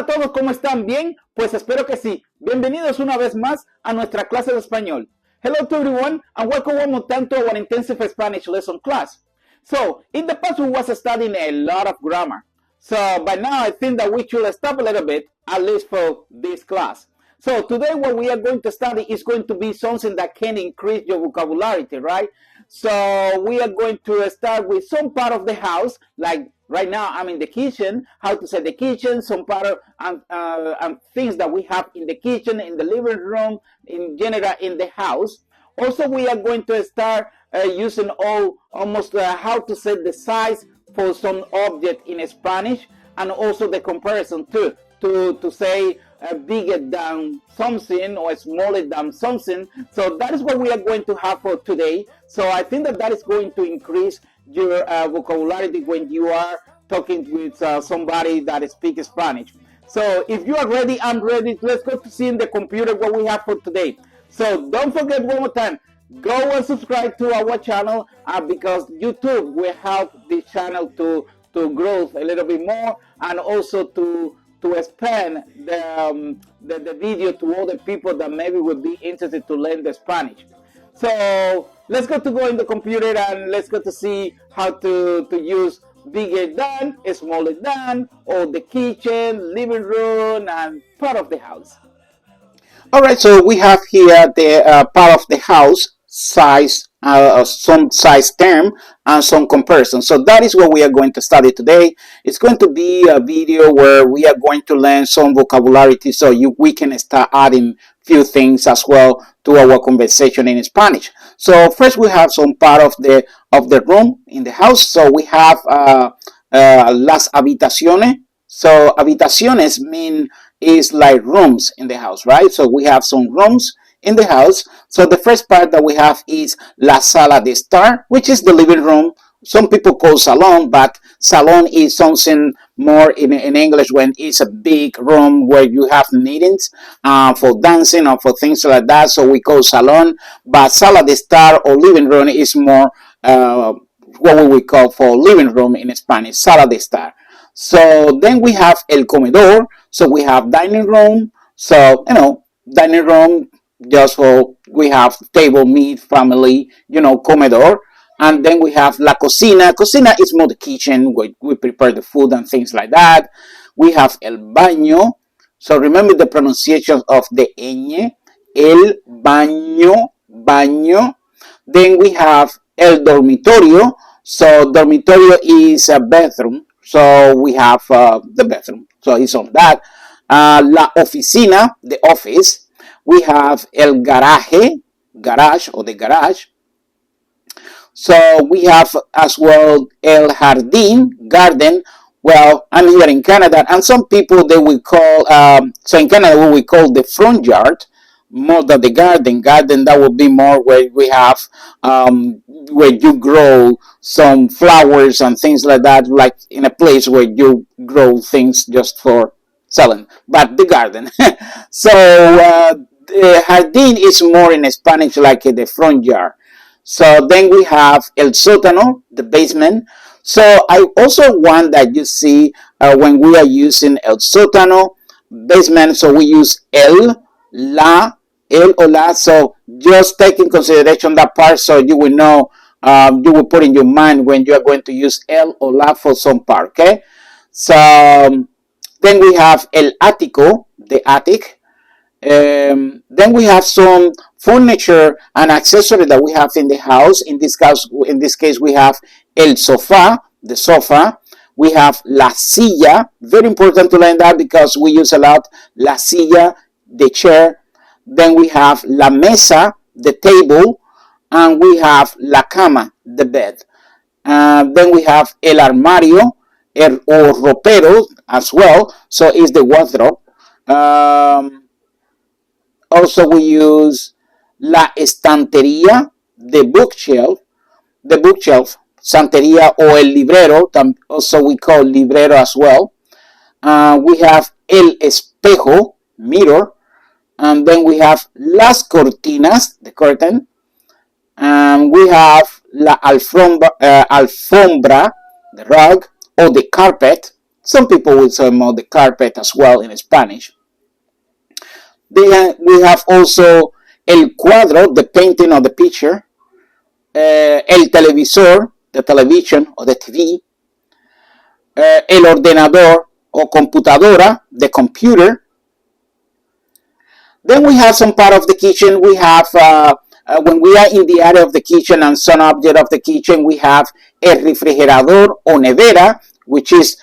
Hola a todos, ¿cómo están? ¿Bien? Pues espero que sí. Bienvenidos una vez más a nuestra clase de español. Hello to everyone and welcome one more time to our intensive Spanish lesson class. So, in the past we was studying a lot of grammar. So, by now I think that we should stop a little bit, at least for this class. So, today what we are going to study is going to be something that can increase your vocabulary, right? So, we are going to start with some part of the house, like right now I'm in the kitchen, how to say the kitchen, some part of things that we have in the kitchen, in the living room, in general in the house. Also, we are going to start using almost how to say the size for some object in Spanish, and also the comparison too, to say bigger than something or smaller than something. So that is what we are going to have for today. So I think that is going to increase your vocabulary when you are talking with somebody that speaks Spanish. So if you are ready, I'm ready. Let's go to see in the computer what we have for today. So don't forget one more time, go and subscribe to our channel because YouTube will help this channel to grow a little bit more, and also to expand the video to other people that maybe would be interested to learn the Spanish. So let's go in the computer and let's go to see how to use bigger than, smaller than, or the kitchen, living room, and part of the house. All right, so we have here the part of the house, size, some size term, and some comparison. So that is what we are going to study today. It's going to be a video where we are going to learn some vocabulary, so we can start adding few things as well to our conversation in Spanish. So first we have some part of the room in the house. So we have las habitaciones. So habitaciones mean is like rooms in the house, right? So we have some rooms in the house. So the first part that we have is la sala de estar, which is the living room. Some people call salon, but salon is something more in English when it's a big room where you have meetings for dancing or for things like that. So we call salon, but sala de estar or living room is more what we would call for living room in Spanish, sala de estar. So then we have el comedor. So we have dining room. So, dining room, just for we have table, meat, family, comedor. And then we have la cocina. Cocina is more the kitchen where we prepare the food and things like that. We have el baño. So remember the pronunciation of the ñ. El baño, baño. Then we have el dormitorio. So dormitorio is a bathroom. So we have the bathroom. So it's on that. La oficina, the office. We have el garaje, garage or the garage. So we have as well el jardín, garden. Well, I'm here in Canada, and some people they will call, so in Canada we call the front yard more than the garden. Garden, that would be more where we have, where you grow some flowers and things like that, like in a place where you grow things just for selling, but the garden. So the jardín is more in Spanish like the front yard. So then we have el sótano, the basement. So I also want that you see when we are using el sótano, basement, so we use el, la, el or la. So just take in consideration that part so you will know, you will put in your mind when you are going to use el or la for some part, okay? So then we have el ático, the attic. Then we have some furniture and accessory that we have in the house. In this case, we have el sofá, the sofa. We have la silla. Very important to learn that because we use a lot la silla, the chair. Then we have la mesa, the table, and we have la cama, the bed. Then we have el armario, or ropero as well. So it's the wardrobe. Also, we use la estantería, the bookshelf, santería or el librero, also we call librero as well. We have el espejo, mirror, and then we have las cortinas, the curtain, and we have la alfombra, the rug, or the carpet, Some people will say more the carpet as well in Spanish. We have also el cuadro, the painting or the picture, el televisor, the television or the TV, el ordenador o computadora, the computer. Then we have some part of the kitchen. We have, when we are in the area of the kitchen and some object of the kitchen, we have el refrigerador o nevera, which is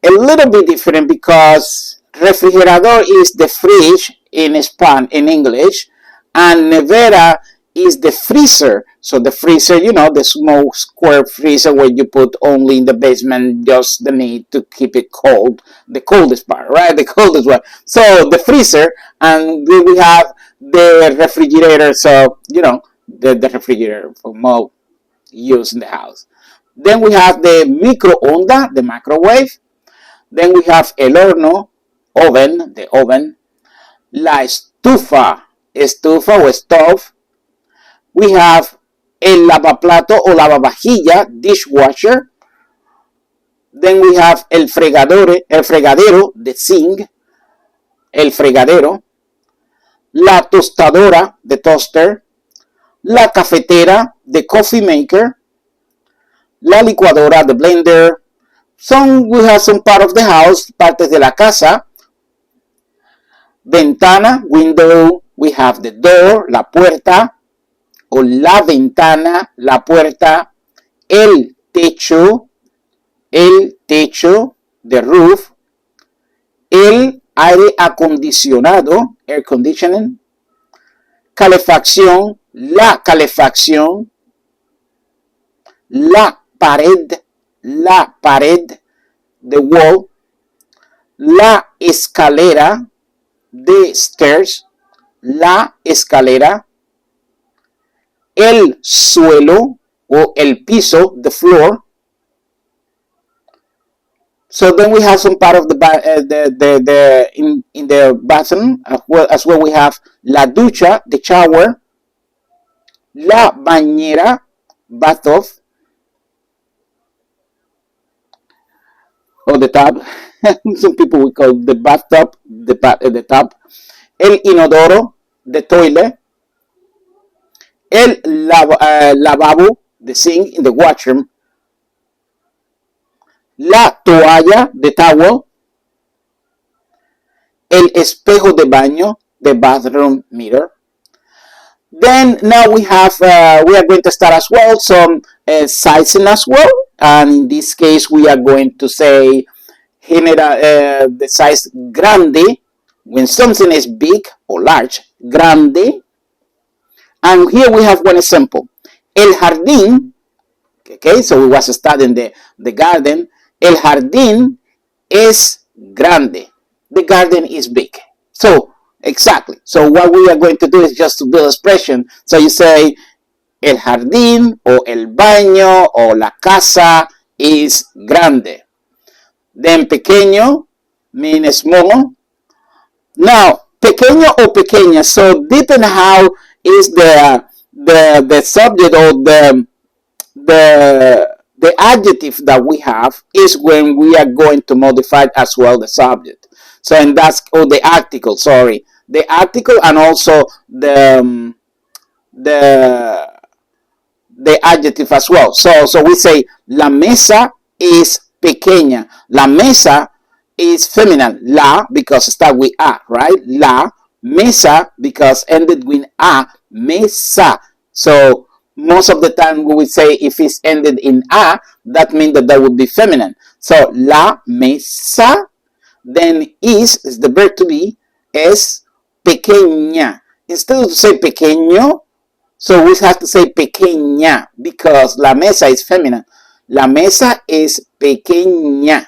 a little bit different because refrigerador is the fridge in English, and nevera is the freezer. So the freezer, you know, the small square freezer where you put only in the basement just the need to keep it cold, the coldest part, right? The coldest one. So the freezer, and then we have the refrigerator. So, you know, the refrigerator for more use in the house. Then we have the microondas, the microwave. Then we have el horno, oven, the oven. La estufa, estufa o stove. We have el lavaplato o lavavajilla, dishwasher. Then we have el fregadero, the sink, el fregadero. La tostadora, the toaster. La cafetera, the coffee maker. La licuadora, the blender. We have some part of the house, partes de la casa. Ventana, window. We have the door, la puerta. O la ventana, la puerta. El techo, the roof. El aire acondicionado, air conditioning. Calefacción, la calefacción. La pared, the wall. La escalera, the stairs. La escalera. El suelo o el piso, the floor. So then we have some part of in the bathroom as well we have la ducha, the shower. La bañera, bathtub. Or the tub. Some people will call the bathtub, the tub. El inodoro, the toilet. El lavabo, the sink in the washroom. La toalla, the towel. El espejo de baño, the bathroom mirror. Then now we have, we are going to start as well some sizing as well. And in this case, we are going to say the size grande, when something is big or large, grande. And here we have one example. El jardín, okay, so we was studying the garden. El jardín es grande. The garden is big. So, exactly. So what we are going to do is just to build expression. So you say, el jardín o el baño o la casa is grande. Then pequeño means small. Now, pequeño o pequeña. So depending how is the subject or the adjective that we have is when we are going to modify as well the subject. So and that's the article. Sorry, the article and also the adjective as well. So we say la mesa is pequeña. La mesa is feminine. La because start with a, right? La mesa because ended with a, mesa. So most of the time we would say if it's ended in a, that means that would be feminine. So la mesa, then is the verb to be, es pequeña. Instead of say pequeño, so we have to say pequeña because la mesa is feminine. La mesa es pequeña.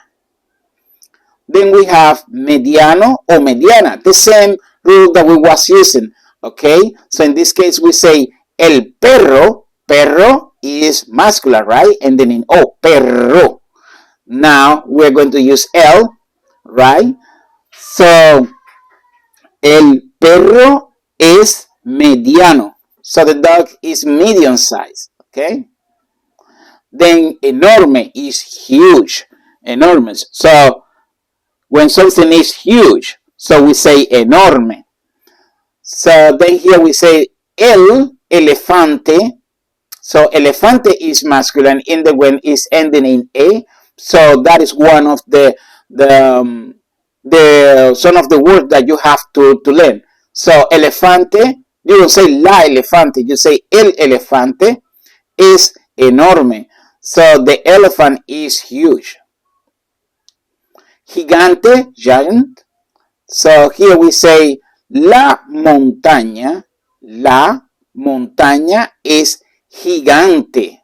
Then we have mediano or mediana, the same rule that we was using. Okay, so in this case we say el perro. Perro is masculine, right? And then in o, perro. Now we're going to use el, right? So el perro es mediano. So the dog is medium size. Okay. Then enorme is huge, enormous. So when something is huge. So we say enorme. So then here we say el elefante. So elefante is masculine in the when is ending in a. So that is one of the some of the words that you have to learn. So elefante, you don't say la elefante, you say el elefante is enorme. So the elephant is huge. Gigante, giant. So here we say la montaña. La montaña es gigante.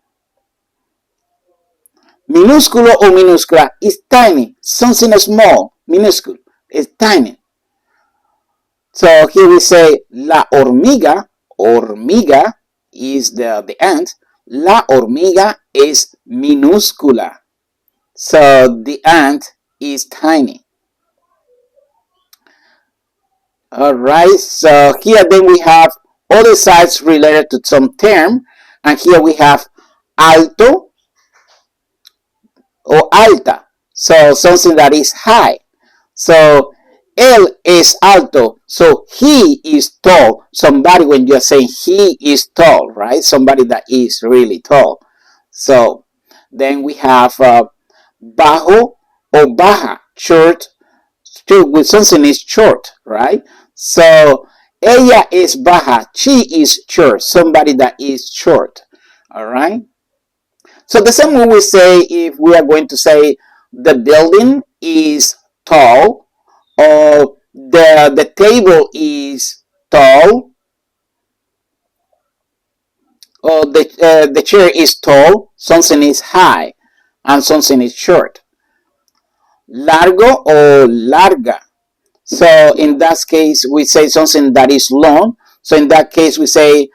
Minúsculo o minúscula is tiny. Something small, minuscule, is tiny. So here we say la hormiga. Hormiga is the ant. La hormiga is minúscula. So the ant is tiny. Alright, so here then we have other sides related to some term. And here we have alto or alta. So something that is high. So él es alto. So he is tall. Somebody, when you're saying he is tall, right? Somebody that is really tall. So then we have bajo or baja, short, with something is short, right? So ella es baja. She is short. Somebody that is short. All right. So the same way we say if we are going to say the building is tall or the table is tall or the chair is tall, something is high and something is short. Largo or larga. So in that case we say something that is long. So in that case we say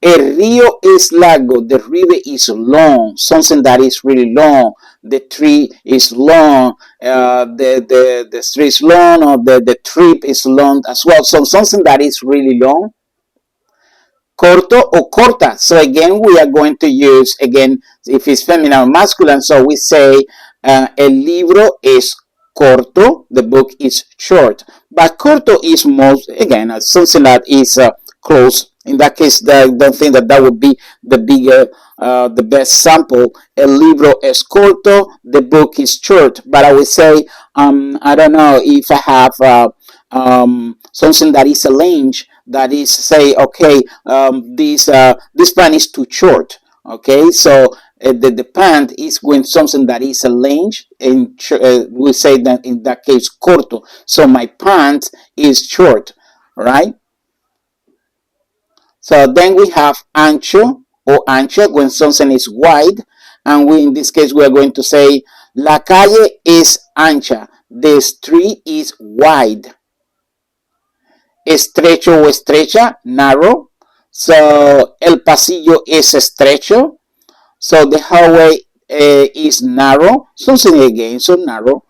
El río es largo. The river is long. Something that is really long. The tree is long. The street is long, or the trip is long as well. So something that is really long. Corto o corta. So again, we are going to use, again, if it's feminine or masculine. So we say el libro es corto. The book is short. But corto is most, again, something that is close. In that case, I don't think that would be the bigger, the best sample. El libro es corto, the book is short. But I would say, I don't know if I have something that is a range, that is say, okay, this pant is too short. Okay, so the pant is when something that is a range, and we say that in that case corto. So my pant is short, right? So then we have ancho or ancha when something is wide, and we in this case we are going to say la calle es ancha. The street is wide. Estrecho o estrecha, narrow. So el pasillo es estrecho. So the hallway is narrow. Something again, so narrow.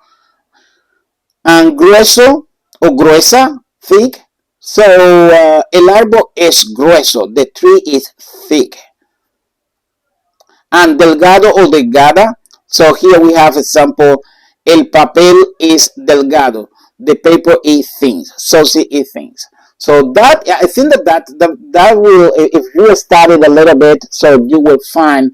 And grueso o gruesa, thick. So el árbol es grueso. The tree is thick. And delgado o delgada. So here we have example. El papel is delgado. The paper is thin. So it things. So that, I think that will, if you study a little bit, so you will find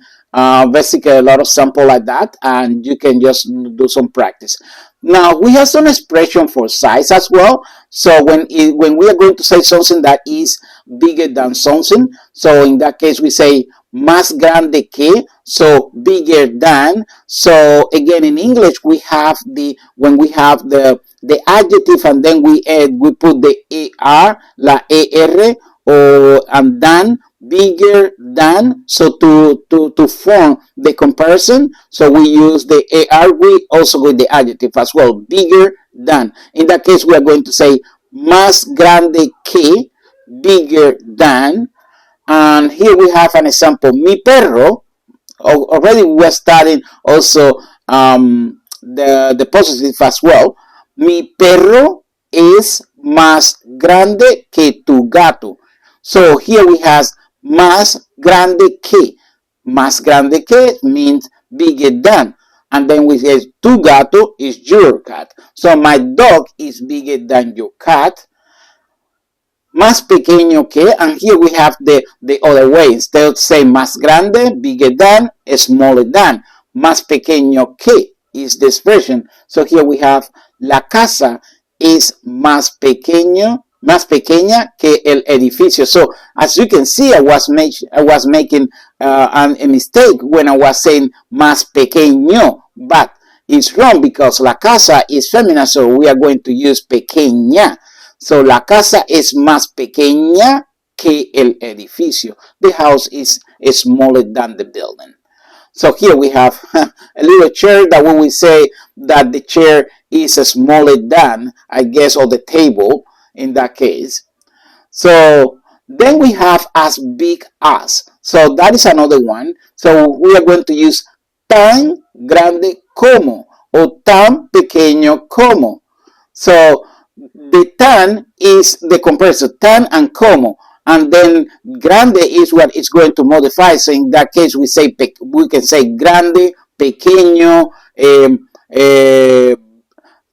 basically a lot of sample like that, and you can just do some practice. Now we have some expression for size as well. So when we are going to say something that is bigger than something, so in that case we say más grande que, so bigger than. So again in English we have when we have the adjective and then we put the AR, la ER, or and than, bigger than. So to form the comparison, so we use the AR, we also with the adjective as well, bigger than. In that case we are going to say más grande que, bigger than. And here we have an example. Mi perro, already we are studying also the positive as well. Mi perro es más grande que tu gato. So here we have más grande que. Más grande que means bigger than. And then we say tu gato is your cat. So my dog is bigger than your cat. Más pequeño que, and here we have the other way. Instead of say más grande, bigger than, smaller than. Más pequeño que is the expression. So here we have la casa is más pequeña que el edificio. So as you can see, I was making a mistake when I was saying más pequeño, but it's wrong because la casa is feminine, so we are going to use pequeña. So la casa es más pequeña que el edificio. The house is smaller than the building. So here we have a little chair that when we say that the chair is smaller than, I guess, or the table in that case. So then we have as big as. So that is another one. So we are going to use tan grande como or tan pequeño como. So the tan is the comparison, tan and como, and then grande is what it's going to modify. So in that case, we can say grande, pequeño,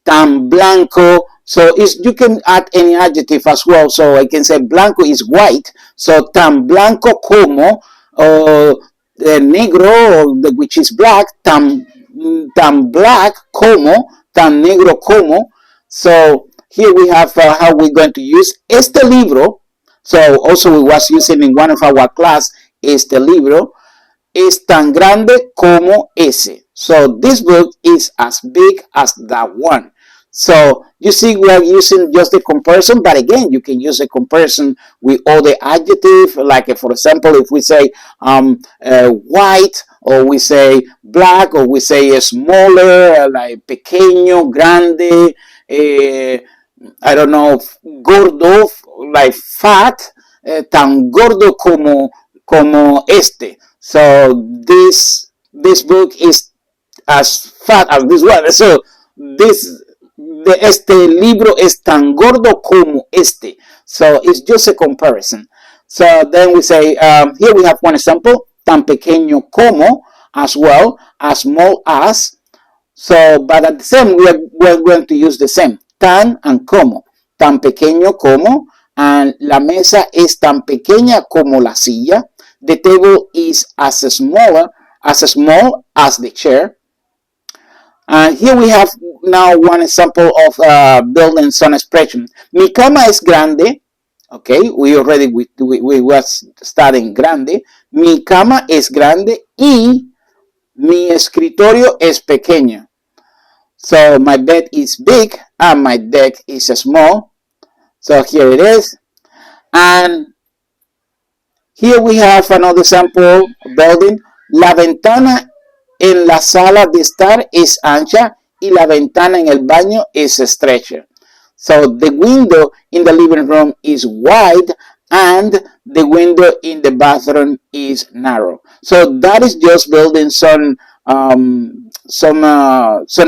tan blanco. So you can add any adjective as well. So I can say blanco is white. So tan blanco como, negro, which is black, tan black como, tan negro como. So here we have how we're going to use este libro. So also we was using in one of our class, este libro es tan grande como ese. So this book is as big as that one. So you see we are using just the comparison, but again, you can use a comparison with other adjectives, like for example, if we say white, or we say black, or we say smaller, like pequeño, grande, I don't know, gordo, like fat, tan gordo como este. So this book is as fat as this one. So este libro es tan gordo como este. So it's just a comparison. So then we say, here we have one example, tan pequeño como, as well, as small as. So, but at the same, we're going to use the same, tan and como. Tan pequeño como, and la mesa es tan pequeña como la silla. The table is as small as the chair. And here we have now one example of building some expression. Mi cama es grande. Okay, we was studying grande. Mi cama es grande y mi escritorio es pequeño. So my bed is big and my desk is small. So here it is. And here we have another sample building. La ventana en la sala de estar es ancha y la ventana en el baño es estrecha. So the window in the living room is wide and the window in the bathroom is narrow. So that is just building some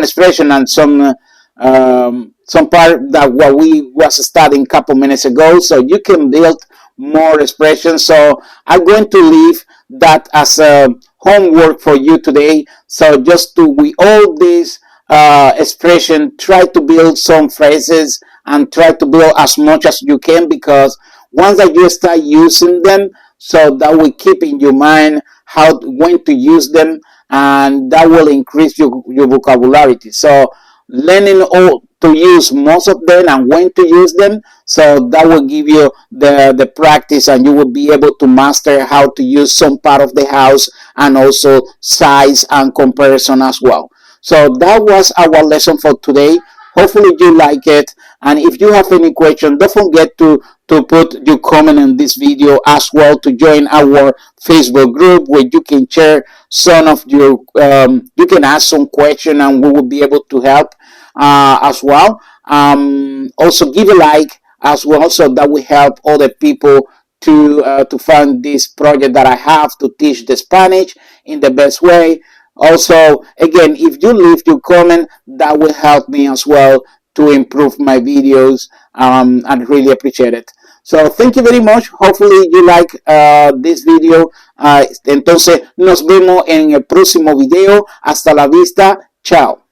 expression and some part that what we was studying a couple minutes ago. So you can build more expressions. So I'm going to leave that as a homework for you today. So just to with all this expression, try to build some phrases and try to build as much as you can, because once that you start using them, so that will keep in your mind when to use them, and that will increase your vocabulary. So learning all to use most of them and when to use them, so that will give you the practice, and you will be able to master how to use some part of the house and also size and comparison as well. So that was our lesson for today. Hopefully you like it, and if you have any question, don't forget to put your comment on this video, as well to join our Facebook group where you can share some of your you can ask some question and we will be able to help as well. Also give a like as well, so that will help other people to fund this project that I have to teach the Spanish in the best way. Also, again, if you leave your comment, that will help me as well to improve my videos. I'd really appreciate it. So thank you very much. Hopefully you like this video, Entonces nos vemos en el próximo video. Hasta la vista. Chao.